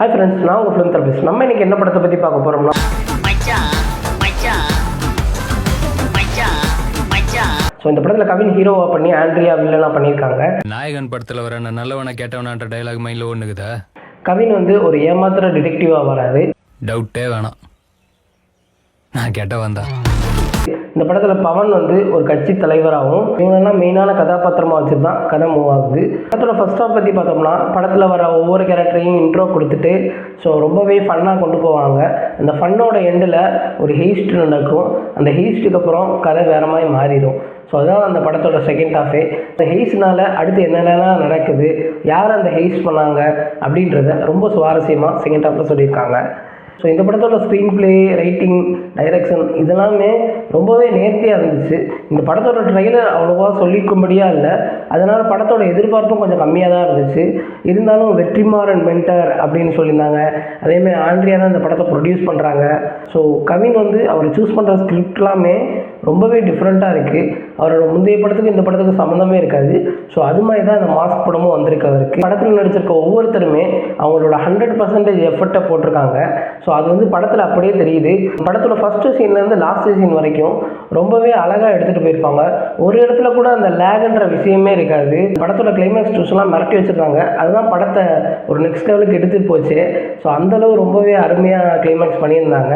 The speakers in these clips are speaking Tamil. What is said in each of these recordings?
ஹாய் ஃப்ரெண்ட்ஸ், நான் உங்கள் ஃபிலிம் தெரபிஸ்ட். நம்ம இன்றைக்கி என்ன படத்தை பற்றி பார்க்க போகிறோம்னா, ஸோ இந்த படத்தில் கவின் ஹீரோவாக பண்ணி ஆண்ட்ரியா வில்லனாக பண்ணியிருக்காங்க. நாயகன் படத்தில் வர நல்லவனை கேட்டவனான்ற டைலாக் மைண்டில் ஒன்றுக்குதா. கவின் வந்து ஒரு ஏமாத்துற டிடெக்டிவாக வராது. டவுட்டே வேணாம், நான் கேட்டவன் தான். இந்த படத்தில் பவன் வந்து ஒரு கட்சி தலைவராகவும் இவங்கெல்லாம் மெயினான கதாபாத்திரமாக வச்சு தான் கதை மூவ் ஆகுது. படத்தோட ஃபர்ஸ்ட் ஆஃப் பற்றி பார்த்தோம்னா, படத்தில் வர ஒவ்வொரு கேரக்டரையும் இன்ட்ரோ கொடுத்துட்டு ஸோ ரொம்பவே ஃபன்னாக கொண்டு போவாங்க. அந்த ஃபன்னோட எண்டில் ஒரு ஹெய்ஸ்ட் நடக்கும். அந்த ஹெய்ஸ்ட்டுக்கு அப்புறம் கதை வேற மாதிரி மாறிடும். ஸோ அதுதான் அந்த படத்தோட செகண்ட் ஹாஃபே. அந்த ஹெய்ஸ்னால் அடுத்து என்னென்னலாம் நடக்குது, யார் அந்த ஹெய்ஸ்ட் பண்ணாங்க அப்படின்றத ரொம்ப சுவாரஸ்யமாக செகண்ட் ஹாஃபில் சொல்லியிருக்காங்க. ஸோ இந்த படத்தோட ஸ்க்ரீன் பிளே, ரைட்டிங், டைரக்ஷன் இதெல்லாமே ரொம்பவே நேர்த்தியாக இருந்துச்சு. இந்த படத்தோட ட்ரெய்லர் அவ்வளோவா சொல்லிக்கும்படியாக இல்லை. அதனால் படத்தோட எதிர்பார்ப்பும் கொஞ்சம் கம்மியாக தான் இருந்துச்சு. இருந்தாலும் வெற்றிமாறன் மென்டர் அப்படின்னு சொல்லியிருந்தாங்க. அதேமாதிரி ஆண்ட்ரியா தான் இந்த படத்தை ப்ரொடியூஸ் பண்ணுறாங்க. ஸோ கவின் வந்து அவர் சூஸ் பண்ணுற ஸ்கிரிப்ட்லாமே ரொம்பவே டிஃப்ரெண்ட்டாக இருக்குது. அவரோட முந்தைய படத்துக்கு இந்த படத்துக்கு சம்மந்தமே இருக்காது. ஸோ அது மாதிரி தான் இந்த மாஸ்க் படமும் வந்திருக்கு. அவருக்கு படத்தில் நடிச்சிருக்க ஒவ்வொருத்தருமே அவங்களோட 100% எஃபர்ட்டை போட்டிருக்காங்க. ஸோ அது வந்து படத்தில் அப்படியே தெரியுது. படத்தோட ஃபஸ்ட்டு சீன்லேருந்து லாஸ்ட் சீன் வரைக்கும் ரொம்பவே அழகாக எடுத்துகிட்டு போயிருப்பாங்க. ஒரு இடத்துல கூட அந்த லேக்ன்ற விஷயமே இருக்காது. படத்தோட கிளைமேக்ஸ் டூஸ்லாம் மிரட்டி வச்சுருக்காங்க. அதுதான் படத்தை ஒரு நெக்ஸ்ட் லெவலுக்கு எடுத்துகிட்டு போச்சு. ஸோ அந்தளவு ரொம்பவே அருமையாக கிளைமேக்ஸ் பண்ணியிருந்தாங்க.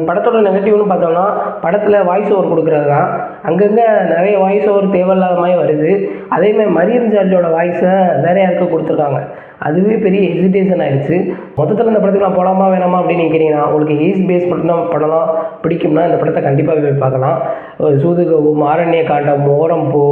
படத்தோட நெகட்டிவ்னு பார்த்தோம்னா, படத்தில் வாய்ஸ் ஓவர் கொடுக்குறது தான். அங்கங்கே நிறைய வாய்ஸ் ஓவர் தேவையில்லாத மாதிரி வருது. அதேமாதிரி மரியம் ஜார்ஜோட வாய்ஸை வேற யாருக்கு கொடுத்துருக்காங்க. அதுவே பெரிய ஹெசிடேஷன் ஆயிடுச்சு. மொத்தத்தில் இந்த படத்துக்கு நான் போகலாமா வேணாமா அப்படின்னு கேட்டிங்கன்னா, உங்களுக்கு ஹேஸ் பேஸ் படம்லாம் பிடிக்கும்னா இந்த படத்தை கண்டிப்பாக போய் பார்க்கலாம். சூதுகவும், ஆரண்ய காண்டம், ஓரம் பூ,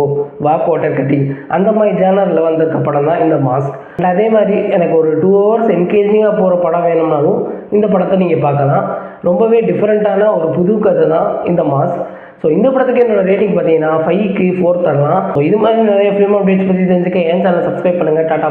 வாக் வாட்டர் கட்டிங் அந்த மாதிரி ஜேனரில் வந்திருக்க படம் தான் இந்த மாஸ்க். அண்ட் அதே மாதிரி எனக்கு ஒரு 2 hours என்கேஜிங்காக போகிற படம் வேணும்னாலும் இந்த படத்தை நீங்கள் பார்க்கலாம். ரொம்பவே டிஃப்ரெண்ட்டான ஒரு புது கதை தான் இந்த மாஸ்க். ஸோ இந்த படத்துக்கு என்னோட ரேட்டிங் பார்த்தீங்கன்னா 5க்கு 4 தரலாம். ஸோ இது மாதிரி நிறைய ஃபிலிம் அப்டேட்ஸ் பற்றி தெரிஞ்சுக்க என் சேனல் சப்ஸ்கிரைப் பண்ணுங்கள். டாடா.